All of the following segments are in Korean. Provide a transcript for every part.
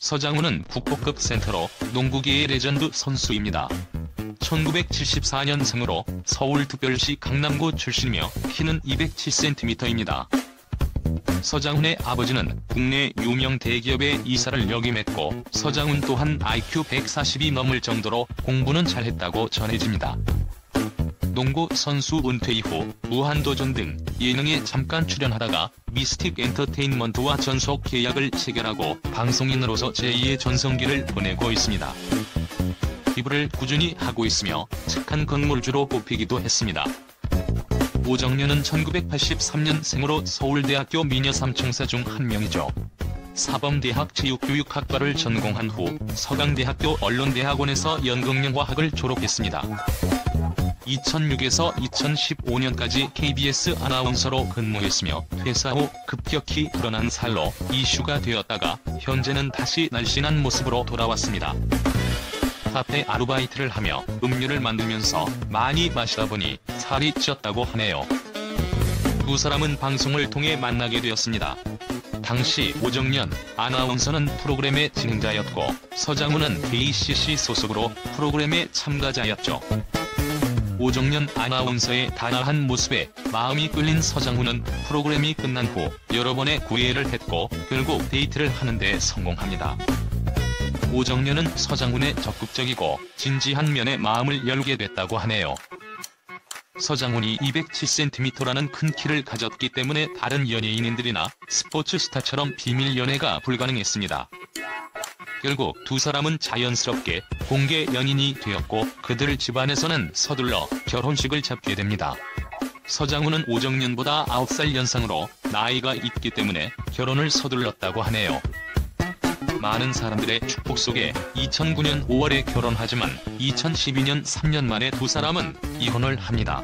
서장훈은 국보급 센터로 농구계의 레전드 선수입니다. 1974년생으로 서울특별시 강남구 출신이며 키는 207cm입니다. 서장훈의 아버지는 국내 유명 대기업의 이사를 역임했고 서장훈 또한 IQ 140이 넘을 정도로 공부는 잘했다고 전해집니다. 농구 선수 은퇴 이후 무한도전 등 예능에 잠깐 출연하다가 미스틱 엔터테인먼트와 전속 계약을 체결하고 방송인으로서 제2의 전성기를 보내고 있습니다. 기부를 꾸준히 하고 있으며 착한 건물주로 꼽히기도 했습니다. 오정연은 1983년생으로 서울대학교 미녀 3총사 중 한 명이죠. 사범대학 체육교육학과를 전공한 후 서강대학교 언론대학원에서 연극영화학을 졸업했습니다. 2006에서 2015년까지 KBS 아나운서로 근무했으며 퇴사 후 급격히 드러난 살로 이슈가 되었다가 현재는 다시 날씬한 모습으로 돌아왔습니다. 카페 아르바이트를 하며 음료를 만들면서 많이 마시다 보니 살이 쪘다고 하네요. 두 사람은 방송을 통해 만나게 되었습니다. 당시 오정연 아나운서는 프로그램의 진행자였고 서장훈은 KCC 소속으로 프로그램의 참가자였죠. 오정연 아나운서의 단아한 모습에 마음이 끌린 서장훈은 프로그램이 끝난 후 여러 번의 구애를 했고 결국 데이트를 하는 데 성공합니다. 오정연은 서장훈의 적극적이고 진지한 면에 마음을 열게 됐다고 하네요. 서장훈이 207cm라는 큰 키를 가졌기 때문에 다른 연예인들이나 스포츠 스타처럼 비밀 연애가 불가능했습니다. 결국 두 사람은 자연스럽게 공개 연인이 되었고 그들 집안에서는 서둘러 결혼식을 잡게 됩니다. 서장훈은 오정연보다 9살 연상으로 나이가 있기 때문에 결혼을 서둘렀다고 하네요. 많은 사람들의 축복 속에 2009년 5월에 결혼하지만 2012년 3년 만에 두 사람은 이혼을 합니다.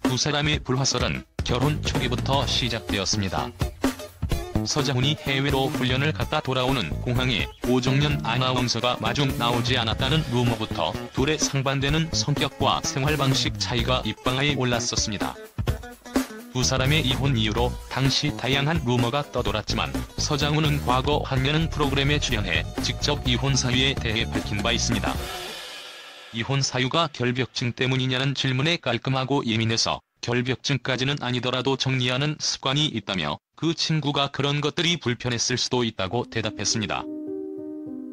두 사람의 불화설은 결혼 초기부터 시작되었습니다. 서장훈이 해외로 훈련을 갔다 돌아오는 공항에 오정연 아나운서가 마중 나오지 않았다는 루머부터 둘의 상반되는 성격과 생활 방식 차이가 입방아에 올랐었습니다. 두 사람의 이혼 이유로 당시 다양한 루머가 떠돌았지만 서장훈은 과거 한 예능 프로그램에 출연해 직접 이혼 사유에 대해 밝힌 바 있습니다. 이혼 사유가 결벽증 때문이냐는 질문에 깔끔하고 예민해서 결벽증까지는 아니더라도 정리하는 습관이 있다며 그 친구가 그런 것들이 불편했을 수도 있다고 대답했습니다.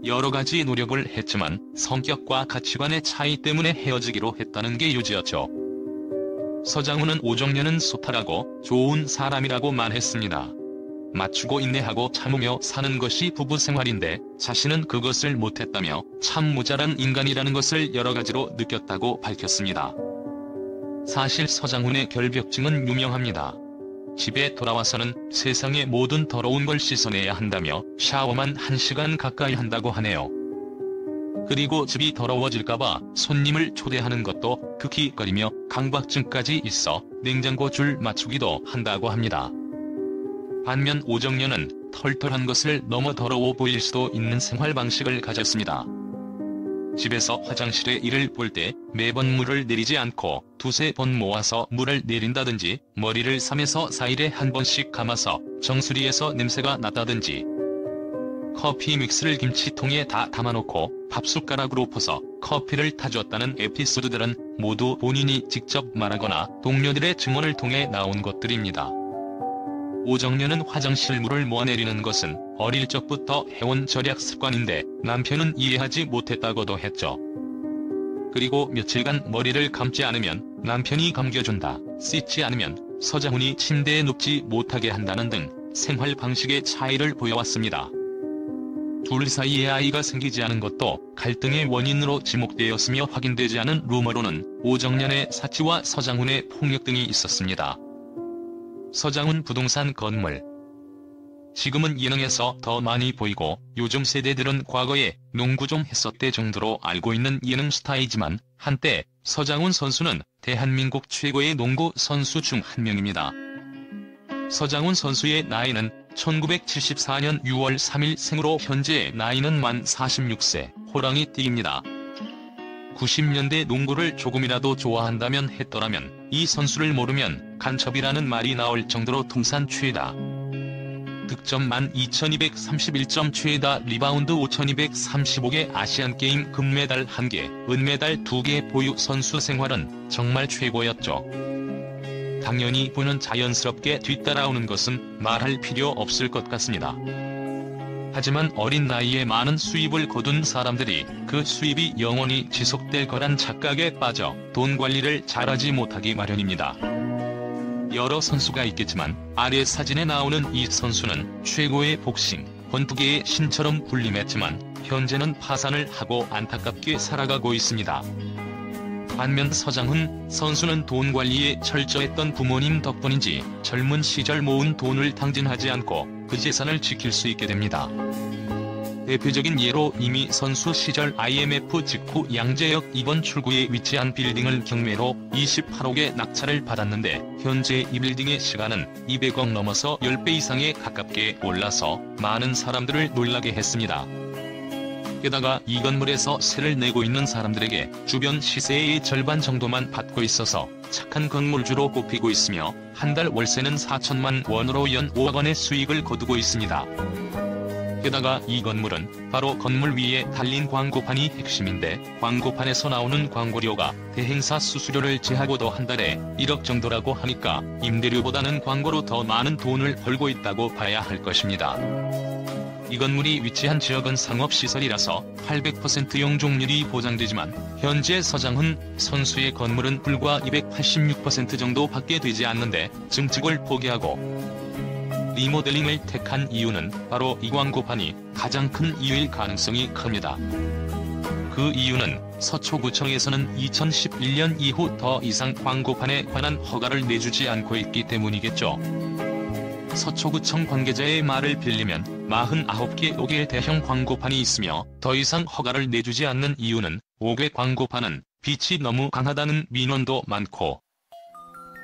여러 가지 노력을 했지만 성격과 가치관의 차이 때문에 헤어지기로 했다는 게 요지였죠. 서장훈은 오정연은 소탈하고 좋은 사람이라고 말했습니다. 맞추고 인내하고 참으며 사는 것이 부부 생활인데 자신은 그것을 못했다며 참 모자란 인간이라는 것을 여러 가지로 느꼈다고 밝혔습니다. 사실 서장훈의 결벽증은 유명합니다. 집에 돌아와서는 세상의 모든 더러운 걸 씻어내야 한다며 샤워만 1시간 가까이 한다고 하네요. 그리고 집이 더러워질까봐 손님을 초대하는 것도 극히거리며 강박증까지 있어 냉장고 줄 맞추기도 한다고 합니다. 반면 오정연은 털털한 것을 너무 더러워 보일 수도 있는 생활 방식을 가졌습니다. 집에서 화장실에 이를 볼 때 매번 물을 내리지 않고 두세 번 모아서 물을 내린다든지 머리를 3에서 4일에 한 번씩 감아서 정수리에서 냄새가 났다든지 커피 믹스를 김치통에 다 담아놓고 밥숟가락으로 퍼서 커피를 타줬다는 에피소드들은 모두 본인이 직접 말하거나 동료들의 증언을 통해 나온 것들입니다. 오정연은 화장실 물을 모아내리는 것은 어릴 적부터 해온 절약 습관인데 남편은 이해하지 못했다고도 했죠. 그리고 며칠간 머리를 감지 않으면 남편이 감겨준다, 씻지 않으면 서장훈이 침대에 눕지 못하게 한다는 등 생활 방식의 차이를 보여왔습니다. 둘 사이에 아이가 생기지 않은 것도 갈등의 원인으로 지목되었으며 확인되지 않은 루머로는 오정연의 사치와 서장훈의 폭력 등이 있었습니다. 서장훈 부동산 건물. 지금은 예능에서 더 많이 보이고 요즘 세대들은 과거에 농구 좀 했었대 정도로 알고 있는 예능 스타이지만 한때 서장훈 선수는 대한민국 최고의 농구 선수 중 한 명입니다. 서장훈 선수의 나이는 1974년 6월 3일 생으로 현재 나이는 만 46세, 호랑이띠입니다. 90년대 농구를 조금이라도 좋아한다면 했더라면 이 선수를 모르면 간첩이라는 말이 나올 정도로 통산 최다. 득점 12,231점, 최다 리바운드 5,235개, 아시안게임 금메달 1개, 은메달 2개 보유 선수 생활은 정말 최고였죠. 당연히 부는 자연스럽게 뒤따라오는 것은 말할 필요 없을 것 같습니다. 하지만 어린 나이에 많은 수입을 거둔 사람들이 그 수입이 영원히 지속될 거란 착각에 빠져 돈 관리를 잘하지 못하기 마련입니다. 여러 선수가 있겠지만 아래 사진에 나오는 이 선수는 최고의 복싱, 권투계의 신처럼 군림했지만 현재는 파산을 하고 안타깝게 살아가고 있습니다. 반면 서장훈 선수는 돈 관리에 철저했던 부모님 덕분인지 젊은 시절 모은 돈을 탕진하지 않고 그 재산을 지킬 수 있게 됩니다. 대표적인 예로 이미 선수 시절 IMF 직후 양재역 2번 출구에 위치한 빌딩을 경매로 28억에 낙찰을 받았는데 현재 이 빌딩의 시가는 200억 넘어서 10배 이상에 가깝게 올라서 많은 사람들을 놀라게 했습니다. 게다가 이 건물에서 세를 내고 있는 사람들에게 주변 시세의 절반 정도만 받고 있어서 착한 건물주로 꼽히고 있으며 한 달 월세는 4천만 원으로 연 5억 원의 수익을 거두고 있습니다. 게다가 이 건물은 바로 건물 위에 달린 광고판이 핵심인데 광고판에서 나오는 광고료가 대행사 수수료를 제하고도 한 달에 1억 정도라고 하니까 임대료보다는 광고로 더 많은 돈을 벌고 있다고 봐야 할 것입니다. 이 건물이 위치한 지역은 상업시설이라서 800% 용적률이 보장되지만 현재 서장훈 선수의 건물은 불과 286% 정도밖에 되지 않는데 증축을 포기하고 리모델링을 택한 이유는 바로 이 광고판이 가장 큰 이유일 가능성이 큽니다. 그 이유는 서초구청에서는 2011년 이후 더 이상 광고판에 관한 허가를 내주지 않고 있기 때문이겠죠. 서초구청 관계자의 말을 빌리면 49개 5개 대형 광고판이 있으며 더 이상 허가를 내주지 않는 이유는 5개 광고판은 빛이 너무 강하다는 민원도 많고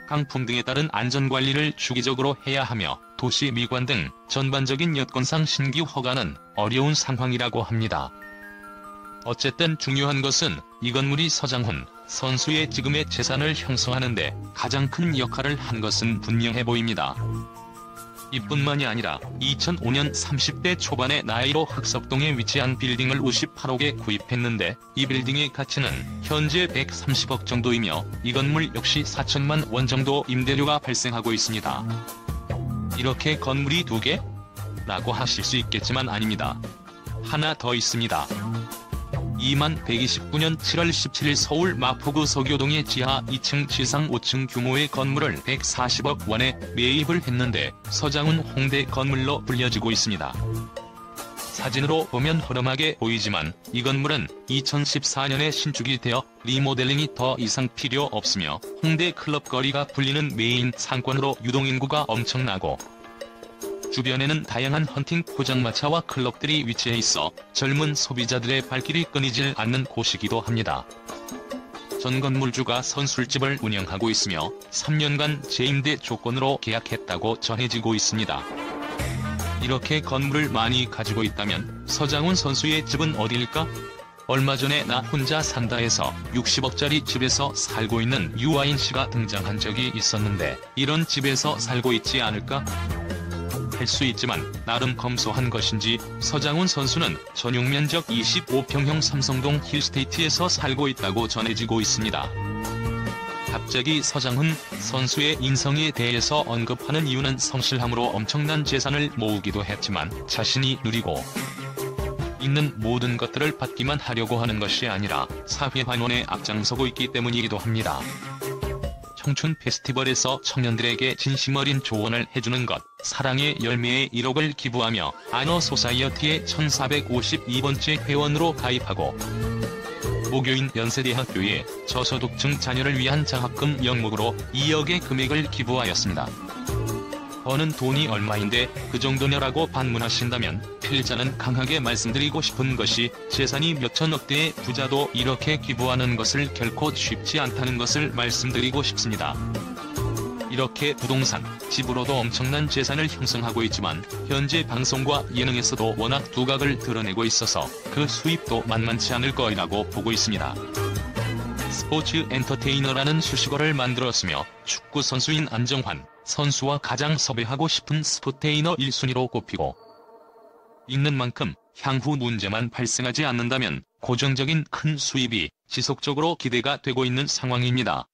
강풍 등에 따른 안전관리를 주기적으로 해야 하며 도시 미관 등 전반적인 여건상 신규 허가는 어려운 상황이라고 합니다. 어쨌든 중요한 것은 이 건물이 서장훈 선수의 지금의 재산을 형성하는 데 가장 큰 역할을 한 것은 분명해 보입니다. 이뿐만이 아니라 2005년 30대 초반의 나이로 흑석동에 위치한 빌딩을 58억에 구입했는데 이 빌딩의 가치는 현재 130억 정도이며 이 건물 역시 4천만 원 정도 임대료가 발생하고 있습니다. 이렇게 건물이 2개? 라고 하실 수 있겠지만 아닙니다. 하나 더 있습니다. 2129년 7월 17일 서울 마포구 서교동의 지하 2층 지상 5층 규모의 건물을 140억 원에 매입을 했는데 서장훈 홍대 건물로 불려지고 있습니다. 사진으로 보면 허름하게 보이지만 이 건물은 2014년에 신축이 되어 리모델링이 더 이상 필요 없으며 홍대 클럽 거리가 불리는 메인 상권으로 유동인구가 엄청나고 주변에는 다양한 헌팅 포장마차와 클럽들이 위치해 있어 젊은 소비자들의 발길이 끊이질 않는 곳이기도 합니다. 전 건물주가 선술집을 운영하고 있으며 3년간 재임대 조건으로 계약했다고 전해지고 있습니다. 이렇게 건물을 많이 가지고 있다면 서장훈 선수의 집은 어디일까? 얼마 전에 나 혼자 산다에서 60억짜리 집에서 살고 있는 유아인 씨가 등장한 적이 있었는데 이런 집에서 살고 있지 않을까? 할 수 있지만 나름 검소한 것인지 서장훈 선수는 전용면적 25평형 삼성동 힐스테이트에서 살고 있다고 전해지고 있습니다. 갑자기 서장훈 선수의 인성에 대해서 언급하는 이유는 성실함으로 엄청난 재산을 모으기도 했지만 자신이 누리고 있는 모든 것들을 받기만 하려고 하는 것이 아니라 사회 반원에 앞장서고 있기 때문이기도 합니다. 청춘 페스티벌에서 청년들에게 진심 어린 조언을 해주는 것, 사랑의 열매에 1억을 기부하며 아너 소사이어티의 1452번째 회원으로 가입하고 모교인 연세대학교에 저소득층 자녀를 위한 장학금 명목으로 2억의 금액을 기부하였습니다. 버는 돈이 얼마인데 그 정도냐라고 반문하신다면 필자는 강하게 말씀드리고 싶은 것이 재산이 몇천억대의 부자도 이렇게 기부하는 것을 결코 쉽지 않다는 것을 말씀드리고 싶습니다. 이렇게 부동산, 집으로도 엄청난 재산을 형성하고 있지만 현재 방송과 예능에서도 워낙 두각을 드러내고 있어서 그 수입도 만만치 않을 거라고 보고 있습니다. 스포츠 엔터테이너라는 수식어를 만들었으며 축구 선수인 안정환, 선수와 가장 섭외하고 싶은 스포테이너 1순위로 꼽히고 있는 만큼 향후 문제만 발생하지 않는다면 고정적인 큰 수입이 지속적으로 기대가 되고 있는 상황입니다.